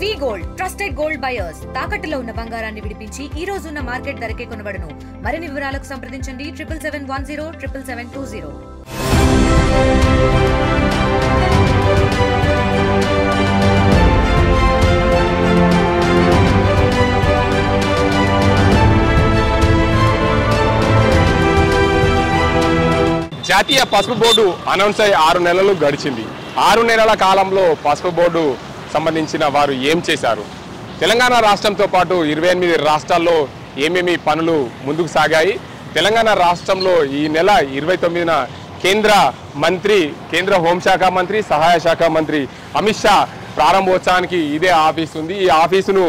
వి gold trusted gold buyers తాకట్టులో ఉన్న బంగారాన్ని విడిపించి ఈ రోజు ఉన్న మార్కెట్ ధరకే కొనబడును. మరిన్ని వివరాలకు సంప్రదించండి 7710 జాతీయ పసుపు బోర్డు అనౌన్స్ అయ్యి 6 నెలలు గడిచింది. 6 నెలల కాలంలో పసుపు బోర్డు సంబంధించిన వారు ఏం చేశారు? తెలంగాణ రాష్ట్రంతో పాటు 28 రాష్ట్రాల్లో ఏమేమి పనులు ముందుకు సాగాయి? తెలంగాణ రాష్ట్రంలో ఈ నెల 29న కేంద్ర హోంశాఖ మంత్రి, సహాయ శాఖ మంత్రి అమిత్ షా ప్రారంభోత్సవానికి ఇదే ఆఫీస్ ఉంది. ఈ ఆఫీసును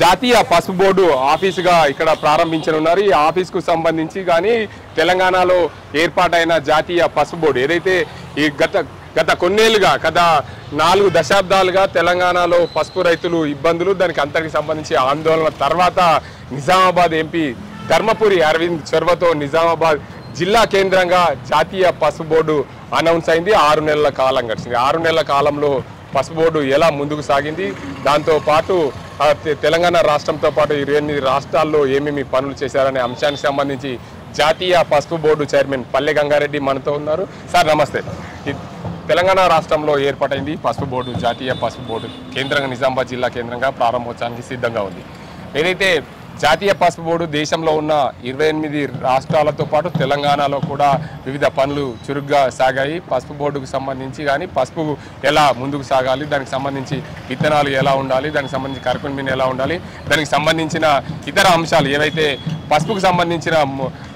జాతీయ పసుపు బోర్డు ఆఫీసుగా ఇక్కడ ప్రారంభించనున్నారు. ఈ ఆఫీసుకు సంబంధించి కానీ తెలంగాణలో ఏర్పాటైన జాతీయ పసుపు బోర్డు ఏదైతే ఈ గత కొన్నేళ్లుగా 4 దశాబ్దాలుగా తెలంగాణలో పసుపు రైతులు ఇబ్బందులు, దానికి అంతటికి సంబంధించి ఆందోళన తర్వాత నిజామాబాద్ ఎంపీ ధర్మపురి అరవింద్ చొరవతో నిజామాబాద్ జిల్లా కేంద్రంగా జాతీయ పసుపు బోర్డు అనౌన్స్ అయింది. 6 నెలల కాలం గడిచింది. 6 నెలల కాలంలో పసుపు బోర్డు ఎలా ముందుకు సాగింది, దాంతోపాటు తెలంగాణ రాష్ట్రంతో పాటు 28 రాష్ట్రాల్లో ఏమేమి పనులు చేశారనే అంశానికి సంబంధించి జాతీయ పసుపు బోర్డు చైర్మన్ పల్లె గంగారెడ్డి మనతో ఉన్నారు. సార్ నమస్తే. తెలంగాణ రాష్ట్రంలో ఏర్పాటైంది పసుపు బోర్డు, జాతీయ పసుపు బోర్డు కేంద్రంగా నిజామాబాద్ జిల్లా కేంద్రంగా ప్రారంభోత్సవానికి సిద్ధంగా ఉంది. ఏదైతే జాతీయ పసుపు బోర్డు దేశంలో ఉన్న 28 రాష్ట్రాలతో పాటు తెలంగాణలో కూడా వివిధ పనులు చురుగ్గా సాగాయి. పసుపు బోర్డుకు సంబంధించి కానీ పసుపు ఎలా ముందుకు సాగాలి, దానికి సంబంధించి విత్తనాలు ఎలా ఉండాలి, దానికి సంబంధించి కర్కుల్మిన్ ఎలా ఉండాలి, దానికి సంబంధించిన ఇతర అంశాలు ఏవైతే పసుపుకు సంబంధించిన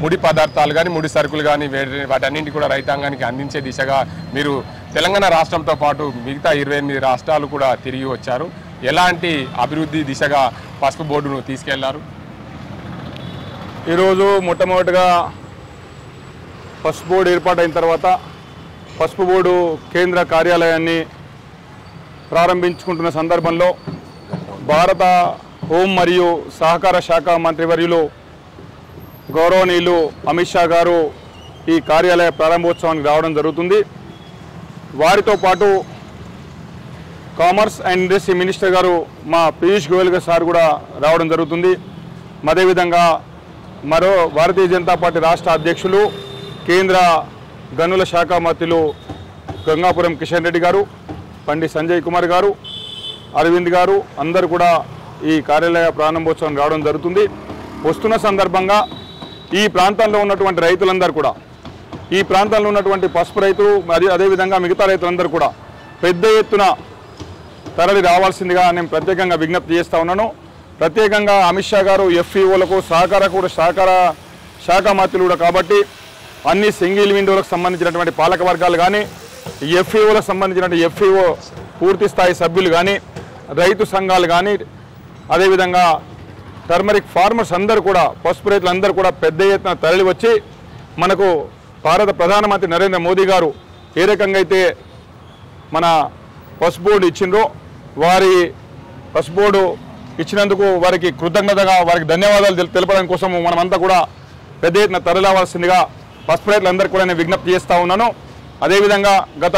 ముడి పదార్థాలు కానీ ముడి సరుకులు కానీ వాటన్నింటి కూడా రైతాంగానికి అందించే దిశగా మీరు తెలంగాణ రాష్ట్రంతో పాటు మిగతా 28 రాష్ట్రాలు కూడా తిరిగి వచ్చారు. ఎలాంటి అభివృద్ధి దిశగా పసుపు బోర్డును తీసుకెళ్లారు? ఈరోజు మొట్టమొదటిగా పసుపు బోర్డు ఏర్పాటైన తర్వాత పసుపు బోర్డు కేంద్ర కార్యాలయాన్ని ప్రారంభించుకుంటున్న సందర్భంలో భారత హోం మరియు సహకార శాఖ మంత్రివర్యులు గౌరవనీయులు అమిత్ షా గారు ఈ కార్యాలయ ప్రారంభోత్సవానికి రావడం జరుగుతుంది. వారితో పాటు కామర్స్ అండ్ ఇండస్ట్రీ మినిస్టర్ గారు మా పీయూష్ గోయల్ గారు సార్ కూడా రావడం జరుగుతుంది. అదేవిధంగా మరో భారతీయ జనతా పార్టీ రాష్ట్ర అధ్యక్షులు కేంద్ర గనుల శాఖ మంత్రులు గంగాపురం కిషన్ రెడ్డి గారు, పండిట్ సంజయ్ కుమార్ గారు, అరవింద్ గారు అందరూ కూడా ఈ కార్యాలయ ప్రారంభోత్సవం రావడం జరుగుతుంది. వస్తున్న సందర్భంగా ఈ ప్రాంతంలో ఉన్నటువంటి రైతులందరూ కూడా, ఈ ప్రాంతంలో ఉన్నటువంటి పసుపు రైతులు మరియు అదేవిధంగా మిగతా రైతులందరూ కూడా పెద్ద ఎత్తున తరలి రావాల్సిందిగా నేను ప్రత్యేకంగా విజ్ఞప్తి చేస్తూ ఉన్నాను. ప్రత్యేకంగా అమిత్ షా గారు ఎఫ్ఈఓలకు సహకార శాఖ మంత్రులు కూడా కాబట్టి అన్ని సింగిల్ విండోలకు సంబంధించినటువంటి పాలక వర్గాలు కానీ, ఎఫ్ఈఓలకు సంబంధించినటువంటి ఎఫ్ఈఓ పూర్తి స్థాయి సభ్యులు కానీ, రైతు సంఘాలు కానీ, అదేవిధంగా టర్మరిక్ ఫార్మర్స్ అందరూ కూడా పసుపు రైతులందరూ కూడా పెద్ద ఎత్తున తరలి వచ్చి మనకు భారత ప్రధానమంత్రి నరేంద్ర మోదీ గారు ఏ రకంగా అయితే మన పసుపు బోర్డు ఇచ్చిండ్రో వారి పసుపు బోర్డు ఇచ్చినందుకు వారికి కృతజ్ఞతగా వారికి ధన్యవాదాలు తెలపడం కోసం మనమంతా కూడా పెద్ద ఎత్తున తరలివలసిందిగా పసుపు రైతులందరికీ కూడా నేను విజ్ఞప్తి చేస్తూ ఉన్నాను. అదేవిధంగా గత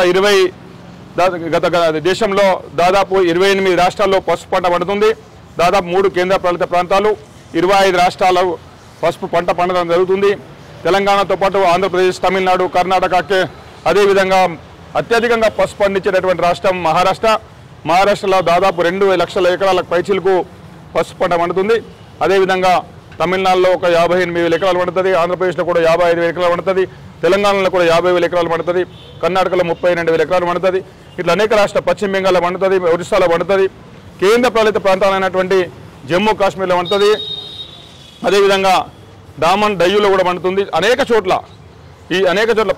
దేశంలో దాదాపు 28 రాష్ట్రాల్లో పసుపు పంట పండుతుంది. దాదాపు 3 కేంద్ర పాలిత ప్రాంతాలు 25 రాష్ట్రాలు పసుపు పంట పండడం జరుగుతుంది. తెలంగాణతో పాటు ఆంధ్రప్రదేశ్, తమిళనాడు, కర్ణాటక, అదేవిధంగా అత్యధికంగా పసుపు పండించేటటువంటి రాష్ట్రం మహారాష్ట్రలో దాదాపు 2 లక్షల ఎకరాలకు పైచిలకు పసుపు పంట పండుతుంది. అదేవిధంగా తమిళనాడులో ఒక 58,000 ఎకరాలు పండుతుంది, ఆంధ్రప్రదేశ్లో కూడా 55,000 ఎకరాలు పండుతుంది, తెలంగాణలో కూడా 50,000 ఎకరాలు పండుతుంది, కర్ణాటకలో 32,000 ఎకరాలు పండుతుంది. ఇట్లా అనేక రాష్ట్ర పశ్చిమ బెంగాల్లో పండుతుంది, ఒరిస్సాలో పండుతుంది, కేంద్ర పాలిత ప్రాంతాలైనటువంటి జమ్మూ కాశ్మీర్లో పండుతుంది, అదేవిధంగా డామన్ డయ్యూలో కూడా పండుతుంది. అనేక చోట్ల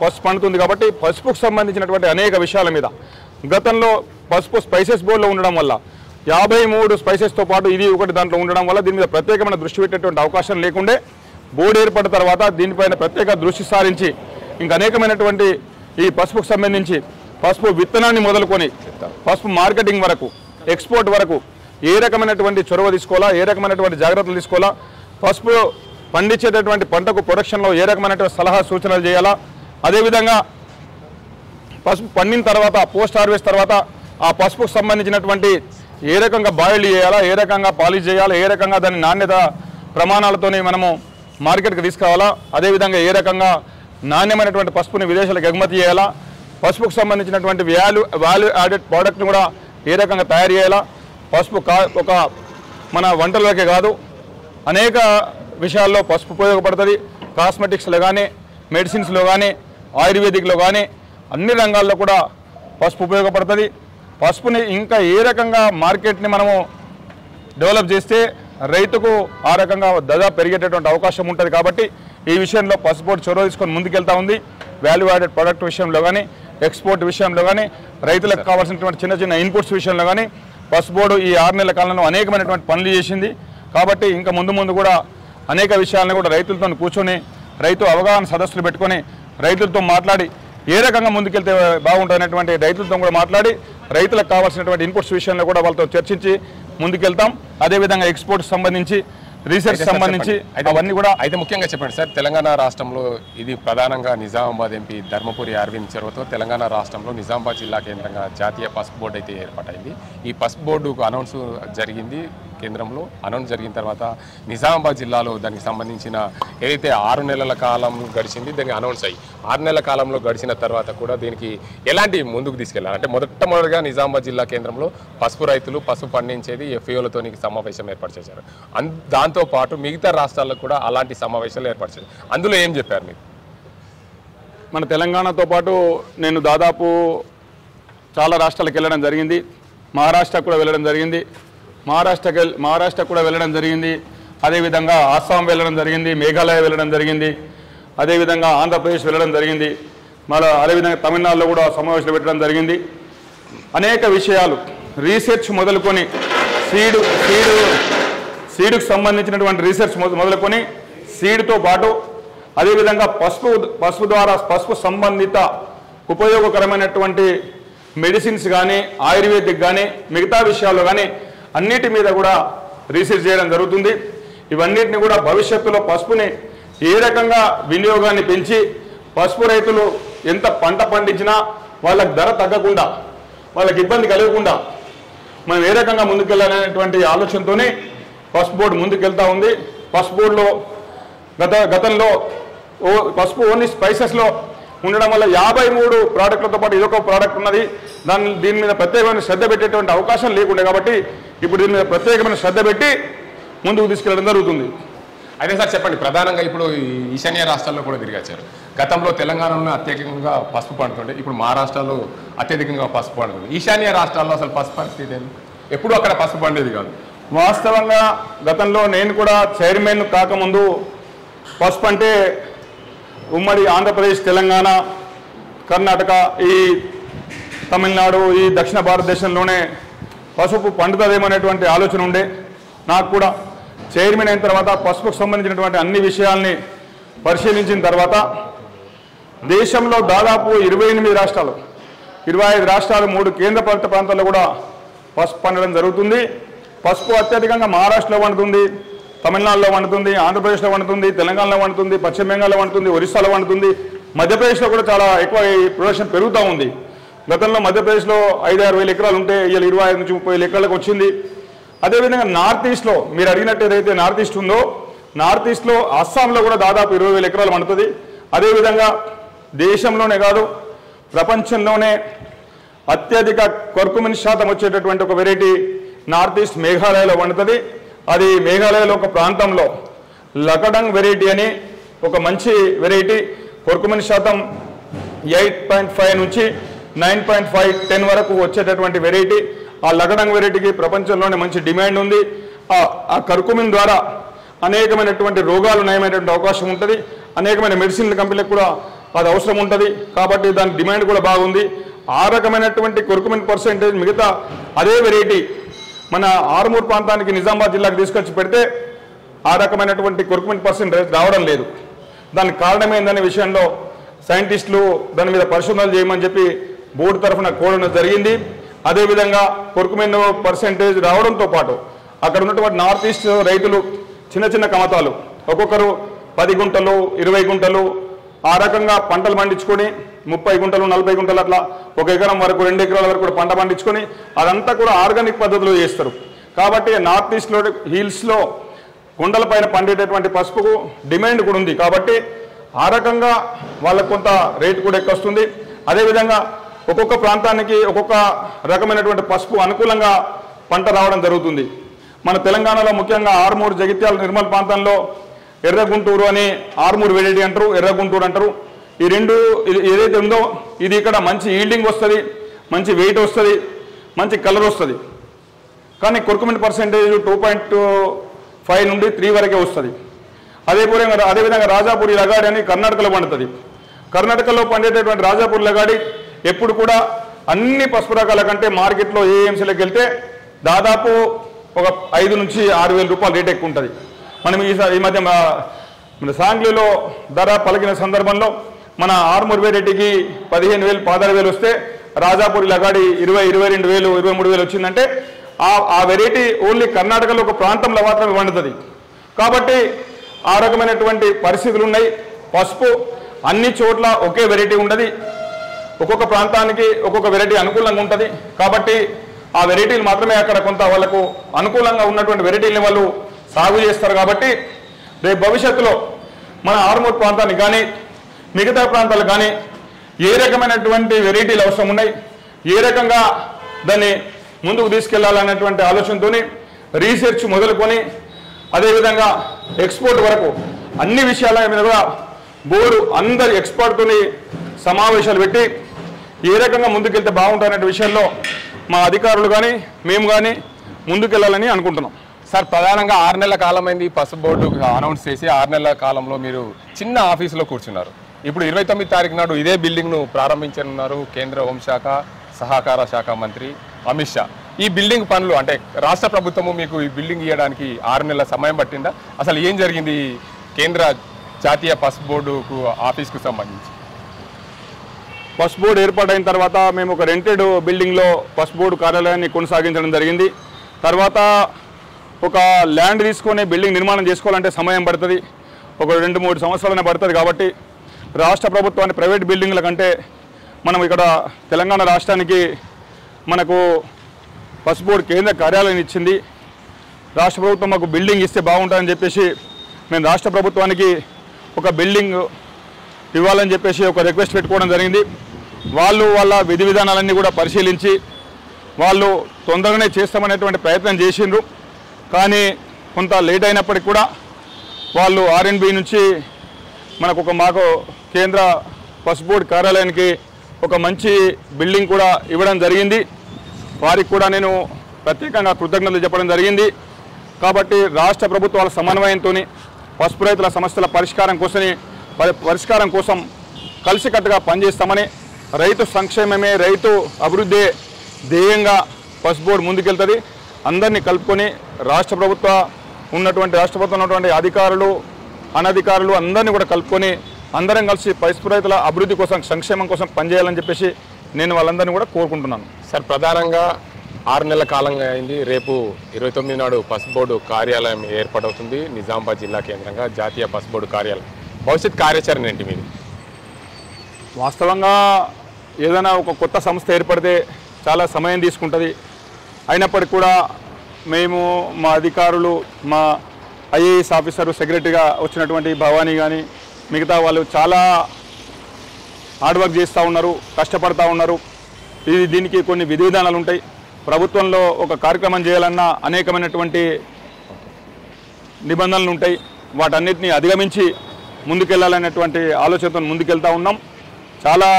పసుపు పండుతుంది. కాబట్టి పసుపుకు సంబంధించినటువంటి అనేక విషయాల మీద గతంలో పసుపు స్పైసెస్ బోర్డులో ఉండడం వల్ల 53 స్పైసెస్తో పాటు ఇది ఒకటి దాంట్లో ఉండడం వల్ల దీని మీద ప్రత్యేకమైన దృష్టి పెట్టేటువంటి అవకాశం లేకుండే బోర్డు ఏర్పడిన తర్వాత దీనిపైన ప్రత్యేక దృష్టి సారించి ఇంకా అనేకమైనటువంటి ఈ పసుపుకు సంబంధించి పసుపు విత్తనాన్ని మొదలుకొని పసుపు మార్కెటింగ్ వరకు, ఎక్స్పోర్ట్ వరకు ఏ రకమైనటువంటి చొరవ తీసుకోవాలా, ఏ రకమైనటువంటి జాగ్రత్తలు తీసుకోవాలా, పసుపు పండించేటటువంటి పంటకు ప్రొడక్షన్లో ఏ రకమైనటువంటి సలహా సూచనలు చేయాలా, అదేవిధంగా పసుపు పండిన తర్వాత పోస్ట్ హార్వెస్ట్ తర్వాత ఆ పసుపుకు సంబంధించినటువంటి ఏ రకంగా బాయిల్ చేయాలా, ఏ రకంగా పాలిష్ చేయాలా, ఏ రకంగా దాని నాణ్యత ప్రమాణాలతోని మనము మార్కెట్కి తీసుకురావాలా, అదేవిధంగా ఏ రకంగా నాణ్యమైనటువంటి పసుపుని విదేశాలకు ఎగుమతి చేయాలా, పసుపుకు సంబంధించినటువంటి వాల్యూ యాడెడ్ ప్రోడక్ట్ని కూడా ఏ రకంగా తయారు చేయాలా, పసుపు ఒక మన వంటలకే కాదు అనేక విషయాల్లో పసుపు ఉపయోగపడుతుంది. కాస్మెటిక్స్లో కానీ, మెడిసిన్స్లో కానీ, ఆయుర్వేదిక్లో కానీ అన్ని రంగాల్లో కూడా పసుపు ఉపయోగపడుతుంది. పసుపుని ఇంకా ఏ రకంగా మార్కెట్ని మనము డెవలప్ చేస్తే రైతుకు ఆ రకంగా దాదాపు పెరిగేటటువంటి అవకాశం ఉంటుంది. కాబట్టి ఈ విషయంలో పసుపు బోర్డు చొరవ తీసుకొని ముందుకెళ్తా ఉంది. వాల్యూ యాడెడ్ ప్రొడక్ట్ విషయంలో కానీ, ఎక్స్పోర్ట్ విషయంలో కానీ, రైతులకు కావాల్సినటువంటి చిన్న చిన్న ఇన్పుట్స్ విషయంలో కానీ పసుపు బోర్డు ఈ 6 నెలల కాలంలో అనేకమైనటువంటి పనులు చేసింది. కాబట్టి ఇంకా ముందు కూడా అనేక విషయాలను కూడా రైతులతో కూర్చొని రైతు అవగాహన సదస్సులు పెట్టుకొని రైతులతో మాట్లాడి ఏ రకంగా ముందుకెళ్తే బాగుంటుందనేటువంటి రైతులతో కూడా మాట్లాడి రైతులకు కావాల్సినటువంటి ఇన్పుట్స్ విషయంలో కూడా వాళ్ళతో చర్చించి ముందుకెళ్తాం. అదేవిధంగా ఎక్స్పోర్ట్కి సంబంధించి, రీసెర్చ్ సంబంధించి అవన్నీ కూడా. అయితే ముఖ్యంగా చెప్పండి సార్, తెలంగాణ రాష్ట్రంలో ఇది ప్రధానంగా నిజామాబాద్ ఎంపీ ధర్మపురి అరవింద్ చొరవతో తెలంగాణ రాష్ట్రంలో నిజామాబాద్ జిల్లా కేంద్రంగా జాతీయ పసుపు బోర్డు అయితే ఏర్పాటైంది. ఈ పసుపు బోర్డుకు అనౌన్స్ జరిగింది, కేంద్రంలో అనౌన్స్ జరిగిన తర్వాత నిజామాబాద్ జిల్లాలో దానికి సంబంధించిన ఏదైతే 6 నెలల కాలం గడిచింది దానికి అనౌన్స్ అయ్యి 6 నెలల కాలంలో గడిచిన తర్వాత కూడా దీనికి ఎలాంటి ముందుకు తీసుకెళ్లాలి అంటే మొదటగా నిజామాబాద్ జిల్లా కేంద్రంలో పసుపు రైతులు పసుపు పండించేది ఎఫ్ఈఓలతో సమావేశం ఏర్పాటు చేశారు. దాంతోపాటు మిగతా రాష్ట్రాల్లో కూడా అలాంటి సమావేశాలు ఏర్పాటు చేశారు. అందులో ఏం చెప్పారు మీరు? మన తెలంగాణతో పాటు నేను దాదాపు చాలా రాష్ట్రాలకు వెళ్ళడం జరిగింది. మహారాష్ట్ర కూడా వెళ్ళడం జరిగింది, మహారాష్ట్ర కూడా వెళ్ళడం జరిగింది. అదేవిధంగా అస్సాం వెళ్ళడం జరిగింది, మేఘాలయ వెళ్ళడం జరిగింది, అదేవిధంగా ఆంధ్రప్రదేశ్ వెళ్ళడం జరిగింది, మళ్ళీ అదేవిధంగా తమిళనాడులో కూడా సమావేశాలు పెట్టడం జరిగింది. అనేక విషయాలు రీసెర్చ్ మొదలుకొని సీడుకు సంబంధించినటువంటి రీసెర్చ్ మొదలుకొని సీడ్తో పాటు అదేవిధంగా పసుపు సంబంధిత ఉపయోగకరమైనటువంటి మెడిసిన్స్ కానీ, ఆయుర్వేదిక్ కానీ, మిగతా విషయాల్లో కానీ అన్నిటి మీద కూడా రీసెర్చ్ చేయడం జరుగుతుంది. ఇవన్నిటిని కూడా భవిష్యత్తులో పసుపుని ఏ రకంగా వినియోగాన్ని పెంచి పసుపు రైతులు ఎంత పంట పండించినా వాళ్ళకి ధర తగ్గకుండా, వాళ్ళకి ఇబ్బంది కలగకుండా మనం ఏ రకంగా ముందుకెళ్ళాలనేటువంటి ఆలోచనతోనే పసుపు బోర్డు ముందుకెళ్తా ఉంది. పసుపు బోర్డులో గతంలో పసుపు ఓన్లీ స్పైసెస్లో ఉండడం వల్ల 53 ప్రోడక్ట్లతో పాటు ఇదొక ప్రోడక్ట్ ఉన్నది. దీని మీద ప్రత్యేకమైన శ్రద్ధ పెట్టేటువంటి అవకాశం లేకుండే కాబట్టి ఇప్పుడు దీని మీద ప్రత్యేకమైన శ్రద్ధ పెట్టి ముందుకు తీసుకెళ్ళడం జరుగుతుంది. అయితే సార్ చెప్పండి, ప్రధానంగా ఇప్పుడు ఈశాన్య రాష్ట్రాల్లో కూడా తిరిగొచ్చారు. గతంలో తెలంగాణలో అత్యధికంగా పసుపు పండుతుండే, ఇప్పుడు మహారాష్ట్రలో అత్యధికంగా పసుపు పండుతుంది. ఈశాన్య రాష్ట్రాల్లో అసలు పసుపు పరిస్థితి ఏంటి? ఎప్పుడు అక్కడ పసుపు పండేది కాదు. వాస్తవంగా గతంలో నేను కూడా చైర్మన్ కాకముందు పసుపు అంటే ఉమ్మడి ఆంధ్రప్రదేశ్, తెలంగాణ, కర్ణాటక, ఈ తమిళనాడు, ఈ దక్షిణ భారతదేశంలోనే పసుపు పండుతుందేమనేటువంటి ఆలోచన ఉండే. నాకు కూడా చైర్మన్ అయిన తర్వాత పసుపుకు సంబంధించినటువంటి అన్ని విషయాల్ని పరిశీలించిన తర్వాత దేశంలో దాదాపు 28 రాష్ట్రాలు, 25 రాష్ట్రాలు, 3 కేంద్రపాలిత ప్రాంతాల్లో కూడా పసుపు పండడం జరుగుతుంది. పసుపు అత్యధికంగా మహారాష్ట్రలో పండుతుంది, తమిళనాడులో పండుతుంది, ఆంధ్రప్రదేశ్లో పండుతుంది, తెలంగాణలో పండుతుంది, పశ్చిమ బెంగాల్లో పండుతుంది, ఒరిస్సాలో పండుతుంది, మధ్యప్రదేశ్లో కూడా చాలా ఎక్కువ ఈ ప్రొడక్షన్ పెరుగుతూ ఉంది. గతంలో మధ్యప్రదేశ్లో 5-6 వేల ఎకరాలు ఉంటే ఇవాళ 25 నుంచి 30 వేల ఎకరాలకు వచ్చింది. అదేవిధంగా నార్త్ ఈస్ట్లో మీరు అడిగినట్టు ఏదైతే నార్త్ ఈస్ట్ ఉందో, నార్త్ ఈస్ట్లో అస్సాంలో కూడా దాదాపు 20 వేల ఎకరాలు పండుతుంది. అదేవిధంగా దేశంలోనే కాదు ప్రపంచంలోనే అత్యధిక కర్కుమిన్ శాతం వచ్చేటటువంటి ఒక వెరైటీ నార్త్ ఈస్ట్ మేఘాలయలో పండుతుంది. అది మేఘాలయలో ఒక ప్రాంతంలో లకడంగ్ వెరైటీ అని ఒక మంచి వెరైటీ, కర్కుమిన్ శాతం 8.5 నుంచి 9.5-10 వరకు వచ్చేటటువంటి వెరైటీ. ఆ లకడంగ్ వెరైటీకి ప్రపంచంలోనే మంచి డిమాండ్ ఉంది. ఆ కర్కుమిన్ ద్వారా అనేకమైనటువంటి రోగాలు నయమైనటువంటి అవకాశం ఉంటుంది. అనేకమైన మెడిసిన్ల కంపెనీలకు కూడా అది అవసరం ఉంటుంది. కాబట్టి దాని డిమాండ్ కూడా బాగుంది. ఆ రకమైనటువంటి కర్కుమిన్ పర్సెంటేజ్ మిగతా అదే వెరైటీ మన ఆరుమూరు ప్రాంతానికి నిజామాబాద్ జిల్లాకు తీసుకొచ్చి పెడితే ఆ రకమైనటువంటి కర్కుమిన్ పర్సెంటేజ్ రావడం లేదు. దానికి కారణం ఏందనే విషయంలో సైంటిస్టులు దాని మీద పరిశోధనలు చేయమని చెప్పి బోర్డు తరఫున కోరడం జరిగింది. అదేవిధంగా కర్కుమిన్ పర్సెంటేజ్ రావడంతో పాటు అక్కడ ఉన్నటువంటి నార్త్ ఈస్ట్ రైతులు చిన్న చిన్న కమతాలు, ఒక్కొక్కరు 10 గుంటలు 20 గుంటలు ఆ రకంగా పంటలు పండించుకొని 30 గుంటలు 40 గుంటలు అట్లా 1 ఎకరం వరకు 2 ఎకరాల వరకు కూడా పంట పండించుకొని అదంతా కూడా ఆర్గానిక్ పద్ధతిలో చేస్తారు. కాబట్టి నార్త్ ఈస్ట్లో హిల్స్లో కొండలపైన పండేటటువంటి పసుపుకు డిమాండ్ కూడా ఉంది. కాబట్టి ఆ రకంగా వాళ్ళకు కొంత రేటు కూడా ఎక్కువ వస్తుంది. అదేవిధంగా ఒక్కొక్క ప్రాంతానికి ఒక్కొక్క రకమైనటువంటి పసుపు అనుకూలంగా పంట రావడం జరుగుతుంది. మన తెలంగాణలో ముఖ్యంగా ఆర్మూరు, జగిత్యాల, నిర్మల్ ప్రాంతంలో ఎర్రగుంటూరు అని ఆర్మూరు వెరైటీ అంటారు, ఎర్రగుంటూరు అంటారు. ఈ రెండు ఏదైతే ఉందో ఇది ఇక్కడ మంచి ఈల్డింగ్ వస్తుంది, మంచి వెయిట్ వస్తుంది, మంచి కలర్ వస్తుంది. కానీ కొర్కుమెంట్ పర్సెంటేజ్ 2.5 నుండి 3 వరకే వస్తుంది. అదేవిధంగా రాజాపూరి లగాడి అని కర్ణాటకలో పండుతుంది. కర్ణాటకలో పండేటటువంటి రాజాపూరి లగాడి ఎప్పుడు కూడా అన్ని పసుపు రకాల కంటే మార్కెట్లో ఏఎంసీలోకి వెళ్తే దాదాపు ఒక 5 నుంచి 6 వేల రూపాయలు రేట్ ఎక్కువ ఉంటుంది. మనం ఈ మధ్య సాంగ్లీలో ధర పలికిన సందర్భంలో మన ఆర్మూర్ వెరైటీకి 15,000, 16,000 వస్తే రాజాపూరి లగాడి 20,000, 22,000, 23,000 వచ్చిందంటే ఆ వెరైటీ ఓన్లీ కర్ణాటకలో ఒక ప్రాంతంలో మాత్రమే పండుతుంది. కాబట్టి ఆ రకమైనటువంటి పరిస్థితులు ఉన్నాయి. పసుపు అన్ని చోట్ల ఒకే వెరైటీ ఉండదు, ఒక్కొక్క ప్రాంతానికి ఒక్కొక్క వెరైటీ అనుకూలంగా ఉంటుంది. కాబట్టి ఆ వెరైటీలు మాత్రమే అక్కడ కొంత వాళ్ళకు అనుకూలంగా ఉన్నటువంటి వెరైటీలని వాళ్ళు సాగు చేస్తారు. కాబట్టి రేపు భవిష్యత్తులో మన ఆర్మూర్ ప్రాంతానికి కానీ మిగతా ప్రాంతాలు కానీ ఏ రకమైనటువంటి వెరైటీలు అవసరం ఉన్నాయి, ఏ రకంగా దాన్ని ముందుకు తీసుకెళ్లాలనేటువంటి ఆలోచనతో రీసెర్చ్ మొదలుకొని అదేవిధంగా ఎక్స్పోర్ట్ వరకు అన్ని విషయాల మీద కూడా బోర్డు అందరి ఎక్స్పర్ట్తోని సమావేశాలు పెట్టి ఏ రకంగా ముందుకెళ్తే బాగుంటుందనే విషయంలో మా అధికారులు కానీ మేము కానీ ముందుకెళ్లాలని అనుకుంటున్నాం. సార్, ప్రధానంగా 6 నెలల కాలమైంది పసుపు బోర్డు అనౌన్స్ చేసి 6 నెలల కాలంలో మీరు చిన్న ఆఫీసులో కూర్చున్నారు. ఇప్పుడు 29 తారీఖు నాడు ఇదే బిల్డింగ్ను ప్రారంభించనున్నారు కేంద్ర హోంశాఖ సహకార శాఖ మంత్రి అమిత్ షా. ఈ బిల్డింగ్ పనులు అంటే రాష్ట్ర ప్రభుత్వము మీకు ఈ బిల్డింగ్ ఇవ్వడానికి 6 నెలల సమయం పట్టిందా? అసలు ఏం జరిగింది కేంద్ర జాతీయ పసుపు బోర్డుకు ఆఫీస్కు సంబంధించి? పసుపు బోర్డు ఏర్పాటైన తర్వాత మేము ఒక రెంటెడ్ బిల్డింగ్లో పసుపు బోర్డు కార్యాలయాన్ని కొనసాగించడం జరిగింది. తర్వాత ఒక ల్యాండ్ తీసుకొని బిల్డింగ్ నిర్మాణం చేసుకోవాలంటే సమయం పడుతుంది, ఒక 2-3 సంవత్సరాలనే పడుతుంది. కాబట్టి రాష్ట్ర ప్రభుత్వాన్ని ప్రైవేట్ బిల్డింగ్ల కంటే మనం ఇక్కడ తెలంగాణ రాష్ట్రానికి మనకు పసుపు బోర్డు కేంద్ర కార్యాలయం ఇచ్చింది. రాష్ట్ర ప్రభుత్వం మాకు బిల్డింగ్ ఇస్తే బాగుంటుందని చెప్పేసి మేము రాష్ట్ర ప్రభుత్వానికి ఒక బిల్డింగ్ ఇవ్వాలని చెప్పేసి ఒక రిక్వెస్ట్ పెట్టుకోవడం జరిగింది. వాళ్ళు వాళ్ళ విధి విధానాలన్నీ కూడా పరిశీలించి వాళ్ళు తొందరగానే చేస్తామనేటువంటి ప్రయత్నం చేసిండ్రు. కానీ కొంత లేట్ అయినప్పటికీ కూడా వాళ్ళు ఆర్ఎండ్బి నుంచి మాకు కేంద్ర పసుపు బోర్డు కార్యాలయానికి ఒక మంచి బిల్డింగ్ కూడా ఇవ్వడం జరిగింది. వారికి కూడా నేను ప్రత్యేకంగా కృతజ్ఞతలు చెప్పడం జరిగింది. కాబట్టి రాష్ట్ర ప్రభుత్వాల సమన్వయంతో పసుపు రైతుల సమస్యల పరిష్కారం కోసం కలిసికట్టుగా పనిచేస్తామని, రైతు సంక్షేమమే రైతు అభివృద్ధి ధ్యేయంగా పసుపు బోర్డు ముందుకెళ్తుంది. అందరినీ కలుపుకొని రాష్ట్ర ప్రభుత్వం ఉన్నటువంటి అధికారులు అనధికారులు అందరినీ కూడా కలుపుకొని అందరం కలిసి పసుపు రైతుల అభివృద్ధి కోసం సంక్షేమం కోసం పనిచేయాలని చెప్పేసి నేను వాళ్ళందరినీ కూడా కోరుకుంటున్నాను. సార్, ప్రధానంగా 6 నెలల కాలంగా అయింది. రేపు 29 నాడు పసుపు బోర్డు కార్యాలయం ఏర్పాటవుతుంది నిజామాబాద్ జిల్లా కేంద్రంగా జాతీయ పసుపు బోర్డు కార్యాలయం. భవిష్యత్ కార్యాచరణ ఏంటి మీది? వాస్తవంగా ఏదైనా ఒక కొత్త సంస్థ ఏర్పడితే చాలా సమయం తీసుకుంటుంది. అయినప్పటికీ కూడా మేము మా అధికారులు, మా ఐఏఎస్ ఆఫీసరు, సెక్రటరీగా వచ్చినటువంటి భవానీ కానీ మిగతా వాళ్ళు చాలా హార్డ్ వర్క్ చేస్తూ ఉన్నారు, కష్టపడతా ఉన్నారు. దీనికి కొన్ని విధి విధానాలు ఉంటాయి. ప్రభుత్వంలో ఒక కార్యక్రమం చేయాలన్నా అనేకమైనటువంటి నిబంధనలు ఉంటాయి. వాటన్నిటిని అధిగమించి ముందుకెళ్లాలనేటువంటి ఆలోచనతో ముందుకెళ్తూ ఉన్నాం. చాలా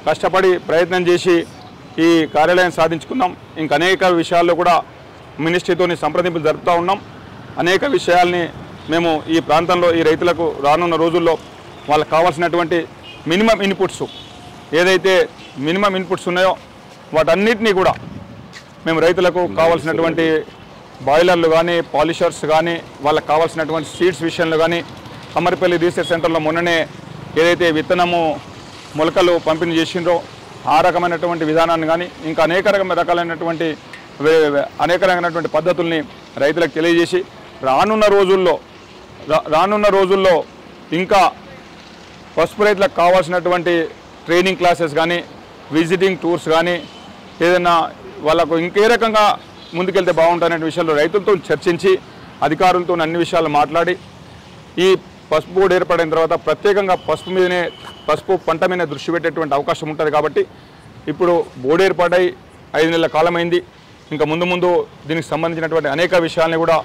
కష్టపడి ప్రయత్నం చేసి ఈ కార్యాలయం సాధించుకున్నాం. ఇంకా అనేక విషయాల్లో కూడా మినిస్ట్రీతోని సంప్రదింపులు జరుపుతూ ఉన్నాం. అనేక విషయాల్ని మేము ఈ ప్రాంతంలో ఈ రైతులకు రానున్న రోజుల్లో వాళ్ళకు కావాల్సినటువంటి మినిమం ఇన్పుట్స్ ఏదైతే మినిమం ఇన్పుట్స్ ఉన్నాయో వాటన్నిటినీ కూడా మేము రైతులకు కావాల్సినటువంటి బాయిలర్లు కానీ, పాలిషర్స్ కానీ, వాళ్ళకి కావాల్సినటువంటి సీడ్స్ విషయంలో కానీ కమ్మరిపల్లి రీసెర్చ్ సెంటర్లో మొన్ననే ఏదైతే విత్తనము మొలకలు పంపిణీ చేసిండ్రో ఆ రకమైనటువంటి విధానాన్ని కానీ ఇంకా అనేక రకమైనటువంటి పద్ధతుల్ని రైతులకు తెలియజేసి రానున్న రోజుల్లో ఇంకా పసుపు రైతులకు కావాల్సినటువంటి ట్రైనింగ్ క్లాసెస్ కానీ విజిటింగ్ టూర్స్ కానీ ఏదైనా వాళ్ళకు ఇంకే రకంగా ముందుకెళ్తే బాగుంటుందనే విషయంలో రైతులతో చర్చించి అధికారులతో అన్ని విషయాలు మాట్లాడి ఈ పసుపు బోర్డు ఏర్పడిన తర్వాత ప్రత్యేకంగా పసుపు పంట మీద దృష్టి పెట్టేటువంటి అవకాశం ఉంటుంది కాబట్టి ఇప్పుడు బోర్డు ఏర్పడై 5 నెలల కాలమైంది. ఇంకా ముందు దీనికి సంబంధించినటువంటి అనేక విషయాల్ని కూడా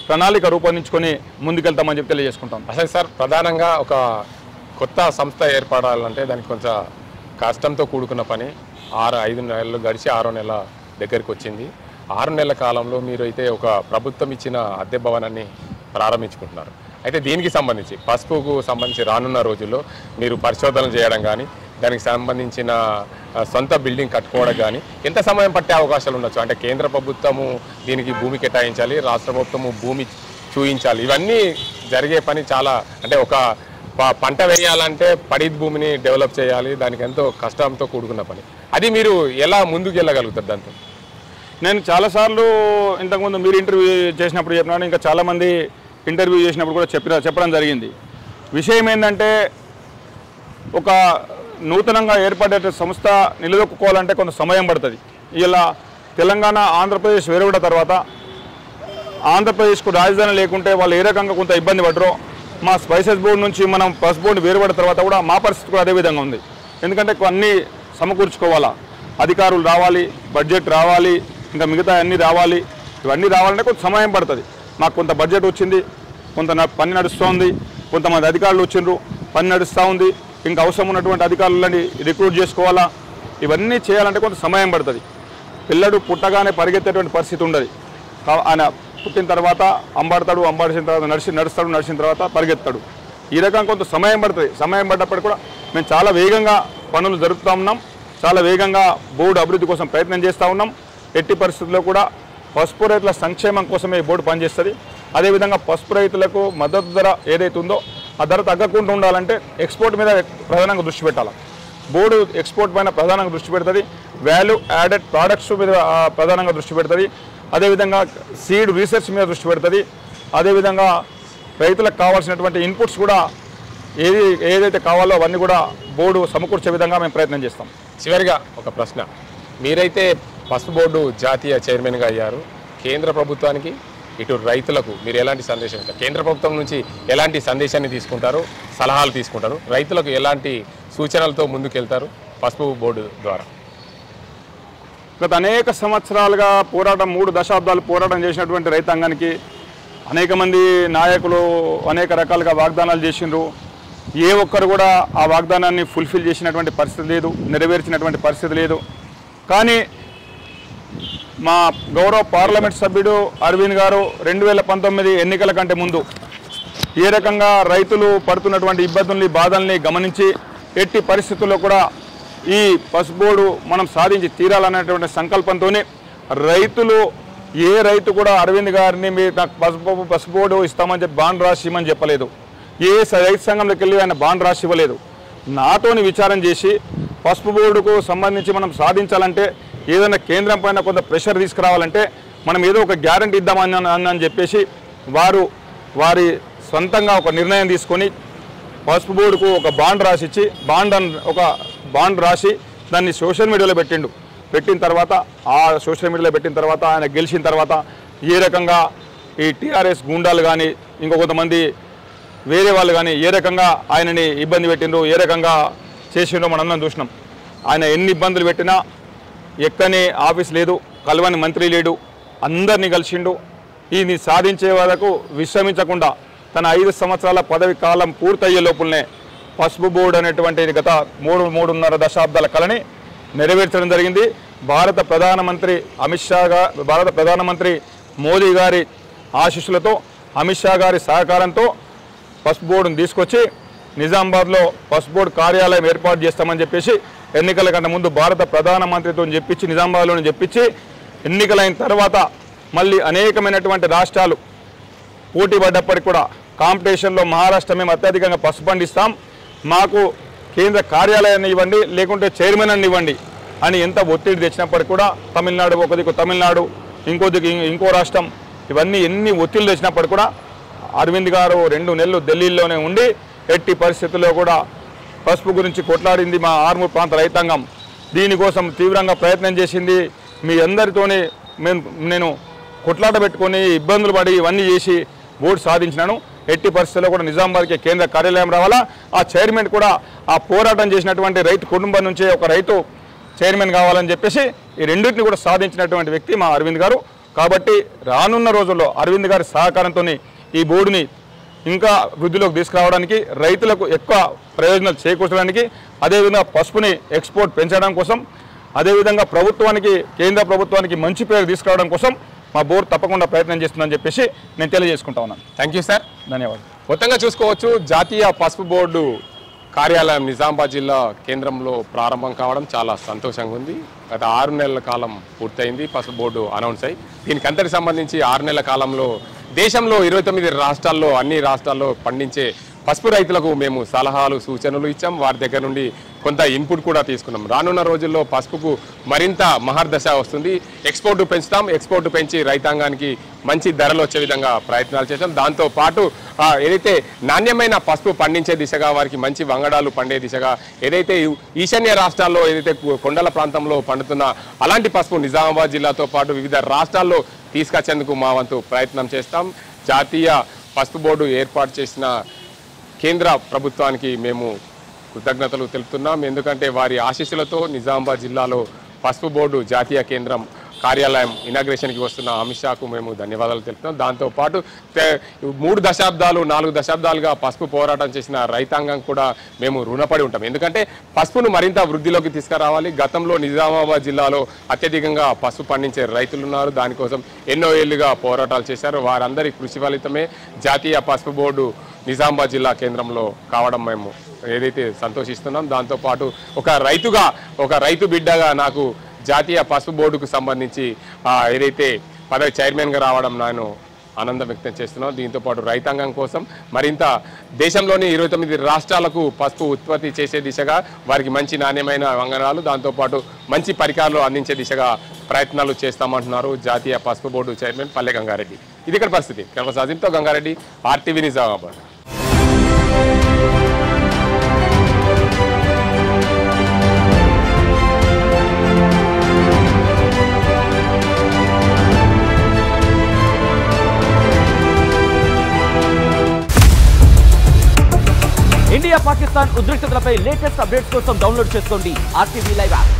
ప్రణాళిక రూపొందించుకొని ముందుకెళ్తామని చెప్పి తెలియజేసుకుంటాం. అసలు సార్ ప్రధానంగా ఒక కొత్త సంస్థ ఏర్పడాలంటే దానికి కొంచెం కష్టంతో కూడుకున్న పని. 5 నెలలు గడిచి 6వ నెల దగ్గరికి వచ్చింది. 6 నెలల కాలంలో మీరు అయితే ఒక ప్రభుత్వం ఇచ్చిన అద్దె భవనాన్ని ప్రారంభించుకుంటున్నారు. అయితే దీనికి సంబంధించి పసుపుకు సంబంధించి రానున్న రోజుల్లో మీరు పరిశోధనలు చేయడం కానీ దానికి సంబంధించిన సొంత బిల్డింగ్ కట్టుకోవడం కానీ ఎంత సమయం పట్టే అవకాశాలు ఉండొచ్చు? అంటే కేంద్ర ప్రభుత్వము దీనికి భూమి కేటాయించాలి, రాష్ట్ర ప్రభుత్వము భూమి చూయించాలి. ఇవన్నీ జరిగే పని చాలా, అంటే ఒక పంట వేయాలంటే పడిత భూమిని డెవలప్ చేయాలి, దానికి ఎంతో కష్టంతో కూడుకున్న పని. అది మీరు ఎలా ముందుకు వెళ్ళగలుగుతారు దాంతో? నేను చాలాసార్లు ఇంతకుముందు మీరు ఇంటర్వ్యూ చేసినప్పుడు చెప్పినాను, ఇంకా చాలామంది ఇంటర్వ్యూ చేసినప్పుడు కూడా చెప్పడం జరిగింది. విషయం ఏంటంటే ఒక నూతనంగా ఏర్పడే సంస్థ నిలదొక్కుకోవాలంటే కొంత సమయం పడుతుంది. ఇలా తెలంగాణ ఆంధ్రప్రదేశ్ వేరుపడ్డ తర్వాత ఆంధ్రప్రదేశ్కు రాజధాని లేకుంటే వాళ్ళు ఏ రకంగా కొంత ఇబ్బంది పడరో, మా స్పైసెస్ బోర్డు నుంచి మనం పసుపు బోర్డు వేరుపడిన తర్వాత కూడా మా పరిస్థితి కూడా అదే విధంగా ఉంది. ఎందుకంటే అన్నీ సమకూర్చుకోవాలా, అధికారులు రావాలి, బడ్జెట్ రావాలి, ఇంకా మిగతా అన్నీ రావాలి. ఇవన్నీ రావాలంటే కొంత సమయం పడుతుంది. మాకు కొంత బడ్జెట్ వచ్చింది, కొంత పని నడుస్తోంది, కొంతమంది అధికారులు వచ్చిండ్రు, పని నడుస్తూ ఉంది, ఇంకా అవసరం ఉన్నటువంటి అధికారులని రిక్రూట్ చేసుకోవాలా. ఇవన్నీ చేయాలంటే కొంత సమయం పడుతుంది. పిల్లడు పుట్టగానే పరిగెత్తేటువంటి పరిస్థితి ఉండదు. ఆయన పుట్టిన తర్వాత అంబాడిసిన తర్వాత నడిచిన తర్వాత పరిగెత్తాడు. ఈ రకంగా కొంత సమయం పడుతుంది. సమయం పడ్డప్పుడు కూడా మేము చాలా వేగంగా పనులు జరుపుతూ ఉన్నాం. చాలా వేగంగా బోర్డు అభివృద్ధి కోసం ప్రయత్నం చేస్తూ ఉన్నాం. ఎట్టి పరిస్థితుల్లో కూడా పసుపు రైతుల సంక్షేమం కోసమే బోర్డు పనిచేస్తుంది. అదేవిధంగా పసుపు రైతులకు మద్దతు ధర ఏదైతే ఉందో ఆ ధర తగ్గకుండా ఉండాలంటే ఎక్స్పోర్ట్ మీద ప్రధానంగా దృష్టి పెట్టాలి. బోర్డు ఎక్స్పోర్ట్ పైన ప్రధానంగా దృష్టి పెడుతుంది. వాల్యూ యాడెడ్ ప్రోడక్ట్స్ మీద ప్రధానంగా దృష్టి పెడుతుంది. అదేవిధంగా సీడ్ రీసెర్చ్ మీద దృష్టి పెడుతుంది. అదేవిధంగా రైతులకు కావాల్సినటువంటి ఇన్పుట్స్ కూడా ఏదైతే కావాలో అవన్నీ కూడా బోర్డు సమకూర్చే విధంగా మేము ప్రయత్నం చేస్తాం. చివరిగా ఒక ప్రశ్న, మీరైతే పసుపు బోర్డు జాతీయ చైర్మన్గా అయ్యారు. కేంద్ర ప్రభుత్వానికి ఇటు రైతులకు మీరు ఎలాంటి సందేశం ఇస్తారు? కేంద్ర ప్రభుత్వం నుంచి ఎలాంటి సందేశాన్ని తీసుకుంటారు, సలహాలు తీసుకుంటారు, రైతులకు ఎలాంటి సూచనలతో ముందుకెళ్తారు పసుపు బోర్డు ద్వారా? గత అనేక సంవత్సరాలుగా పోరాటం, 3 దశాబ్దాలు పోరాటం చేసినటువంటి రైతాంగానికి అనేక మంది నాయకులు అనేక రకాలుగా వాగ్దానాలు చేసిండ్రు. ఏ ఒక్కరు కూడా ఆ వాగ్దానాన్ని ఫుల్ఫిల్ చేసినటువంటి పరిస్థితి లేదు, నెరవేర్చినటువంటి పరిస్థితి లేదు. కానీ మా గౌరవ పార్లమెంట్ సభ్యుడు అరవింద్ గారు 2019 ఎన్నికల కంటే ముందు ఏ రకంగా రైతులు పడుతున్నటువంటి ఇబ్బందుల్ని, బాధల్ని గమనించి ఎట్టి పరిస్థితుల్లో కూడా ఈ పసుపు బోర్డు మనం సాధించి తీరాలనేటువంటి సంకల్పంతోనే రైతులు, ఏ రైతు కూడా అరవింద్ గారిని మీరు నాకు పసుపు బోర్డు ఇస్తామని చెప్పి బాండ్ రాసి ఇవ్వమని చెప్పలేదు. ఏ రైతు సంఘంలోకి వెళ్ళి ఆయన బాండ్ రాసి ఇవ్వలేదు. నాతోని విచారం చేసి పసుపు బోర్డుకు సంబంధించి మనం సాధించాలంటే ఏదైనా కేంద్రం పైన కొంత ప్రెషర్ తీసుకురావాలంటే మనం ఏదో ఒక గ్యారంటీ ఇద్దామని చెప్పేసి వారి సొంతంగా ఒక నిర్ణయం తీసుకొని పసుపు బోర్డుకు ఒక బాండ్ రాసిచ్చి బాండ్ రాసి దాన్ని సోషల్ మీడియాలో పెట్టిన తర్వాత ఆ సోషల్ మీడియాలో పెట్టిన తర్వాత ఆయన గెలిచిన తర్వాత ఏ రకంగా ఈ టీఆర్ఎస్ గూండాలు కానీ కొంతమంది వేరే వాళ్ళు కానీ ఏ రకంగా ఆయనని ఇబ్బంది పెట్టిండ్రు, ఏ రకంగా చేసిండ్రో మనందరం చూసినాం. ఆయన ఎన్ని ఇబ్బందులు పెట్టినా ఎక్కని ఆఫీస్ లేదు, కలవని మంత్రి లేడు, అందరినీ కలిసిండు. ఈయన్ని సాధించే వరకు విశ్రమించకుండా తన 5 సంవత్సరాల పదవి కాలం పూర్తయ్యే లోపులనే పసుపు బోర్డు అనేటువంటి గత 3.5 దశాబ్దాల కళని నెరవేర్చడం జరిగింది. భారత ప్రధానమంత్రి మోదీ గారి ఆశీస్సులతో, అమిత్ షా గారి సహకారంతో పసుపు బోర్డును తీసుకొచ్చి నిజామాబాద్లో పసుపు బోర్డు కార్యాలయం ఏర్పాటు చేస్తామని చెప్పేసి ఎన్నికల కంటే ముందు భారత ప్రధానమంత్రితో చెప్పించి నిజామాబాద్లోనే చెప్పించి ఎన్నికలైన తర్వాత మళ్ళీ అనేకమైనటువంటి రాష్ట్రాలు పోటీ పడ్డప్పటికి కూడా కాంపిటీషన్లో మహారాష్ట్ర మేము అత్యధికంగా పసుపు పండిస్తాం, మాకు కేంద్ర కార్యాలయాన్ని ఇవ్వండి, లేకుంటే చైర్మన్ అని ఇవ్వండి అని ఎంత ఒత్తిడి తెచ్చినప్పటికీ కూడా తమిళనాడు, ఒక దిక్కు తమిళనాడు, ఇంకో రాష్ట్రం, ఇవన్నీ ఎన్ని ఒత్తిళ్ళు తెచ్చినప్పటికీ కూడా అరవింద్ గారు 2 నెలలు ఢిల్లీలోనే ఉండి ఎట్టి పరిస్థితుల్లో కూడా పసుపు గురించి కొట్లాడింది మా ఆర్మూర్ ప్రాంత రైతాంగం. దీనికోసం తీవ్రంగా ప్రయత్నం చేసింది. మీ అందరితోనే నేను కొట్లాట పెట్టుకొని ఇబ్బందులు పడి ఇవన్నీ చేసి బోర్డు సాధించినాను. ఎట్టి పరిస్థితుల్లో కూడా నిజామాబాద్కి కేంద్ర కార్యాలయం రావాలా. ఆ చైర్మన్ కూడా ఆ పోరాటం చేసినటువంటి రైతు కుటుంబం నుంచే ఒక రైతు చైర్మన్ కావాలని చెప్పేసి ఈ రెండింటిని కూడా సాధించినటువంటి వ్యక్తి మా అరవింద్ గారు. కాబట్టి రానున్న రోజుల్లో అరవింద్ గారి సహకారంతో ఈ బోర్డుని ఇంకా వృద్ధిలోకి తీసుకురావడానికి, రైతులకు ఎక్కువ ప్రయోజనాలు చేకూర్చడానికి, అదేవిధంగా పసుపుని ఎక్స్పోర్ట్ పెంచడం కోసం, అదేవిధంగా ప్రభుత్వానికి కేంద్ర ప్రభుత్వానికి మంచి పేరు తీసుకురావడం కోసం మా బోర్డు తప్పకుండా ప్రయత్నం చేస్తుందని చెప్పేసి నేను తెలియజేసుకుంటా ఉన్నాను. Thank you sir. ధన్యవాదాలు. మొత్తంగా చూసుకోవచ్చు, జాతీయ పసుపు బోర్డు కార్యాలయం నిజామాబాద్ జిల్లా కేంద్రంలో ప్రారంభం కావడం చాలా సంతోషంగా ఉంది. గత 6 నెలల కాలం పూర్తయింది పసుపు బోర్డు అనౌన్స్ అయ్యి. దీనికి అంతటి సంబంధించి 6 నెలల కాలంలో దేశంలో 29 రాష్ట్రాల్లో అన్ని రాష్ట్రాల్లో పండించే పసుపు రైతులకు మేము సలహాలు సూచనలు ఇచ్చాం. వారి దగ్గర నుండి కొంత ఇన్పుట్ కూడా తీసుకున్నాం. రానున్న రోజుల్లో పసుపుకు మరింత మహర్దశ వస్తుంది. ఎక్స్పోర్ట్ పెంచుతాం. ఎక్స్పోర్ట్ పెంచి రైతాంగానికి మంచి ధరలు వచ్చే విధంగా ప్రయత్నాలు చేస్తాం. దాంతోపాటు ఏదైతే నాణ్యమైన పసుపు పండించే దిశగా, వారికి మంచి వంగడాలు పండే దిశగా, ఏదైతే ఈశాన్య రాష్ట్రాల్లో ఏదైతే కొండల ప్రాంతంలో పండుతున్న అలాంటి పసుపు నిజామాబాద్ జిల్లాతో పాటు వివిధ రాష్ట్రాల్లో తీసుకొచ్చేందుకు మా వంతు ప్రయత్నం చేస్తాం. జాతీయ పసుపు బోర్డు ఏర్పాటు చేసిన కేంద్ర ప్రభుత్వానికి మేము కృతజ్ఞతలు తెలుపుతున్నాం. ఎందుకంటే వారి ఆశీస్సులతో నిజామాబాద్ జిల్లాలో పసుపు బోర్డు జాతీయ కేంద్రం కార్యాలయం ఇనాగ్రేషన్కి వస్తున్న అమిత్ షాకు మేము ధన్యవాదాలు తెలుపుతున్నాం. దాంతోపాటు 3 దశాబ్దాలు 4 దశాబ్దాలుగా పసుపు పోరాటం చేసిన రైతాంగం కూడా మేము రుణపడి ఉంటాం. ఎందుకంటే పసుపును మరింత వృద్ధిలోకి తీసుకురావాలి. గతంలో నిజామాబాద్ జిల్లాలో అత్యధికంగా పసుపు పండించే రైతులు ఉన్నారు. దానికోసం ఎన్నో ఏళ్లుగా పోరాటాలు చేశారు. వారందరి కృషి ఫలితమే జాతీయ పసుపు బోర్డు నిజామాబాద్ జిల్లా కేంద్రంలో కావడం మేము ఏదైతే సంతోషిస్తున్నాం. దాంతోపాటు ఒక రైతు బిడ్డగా నాకు జాతీయ పసుపు బోర్డుకు సంబంధించి ఏదైతే పదవి చైర్మన్గా రావడం నేను ఆనందం వ్యక్తం చేస్తున్నాం. దీంతోపాటు రైతాంగం కోసం మరింత దేశంలోని 29 రాష్ట్రాలకు పసుపు ఉత్పత్తి చేసే దిశగా, వారికి మంచి నాణ్యమైన వంగనాలు, దాంతోపాటు మంచి పరికరాలు అందించే దిశగా ప్రయత్నాలు చేస్తామంటున్నారు జాతీయ పసుపు బోర్డు చైర్మన్ పల్లె గంగారెడ్డి. ఇది ఇక్కడ పరిస్థితి. కెమెరా అజింతో గంగారెడ్డి, RTV నిజామాబాద్. ఇండియా పాకిస్తాన్ ఉద్రిక్తతలపై లేటెస్ట్ అప్డేట్స్ కోసం డౌన్లోడ్ చేసుకోండి RTV లైవ్ యాప్.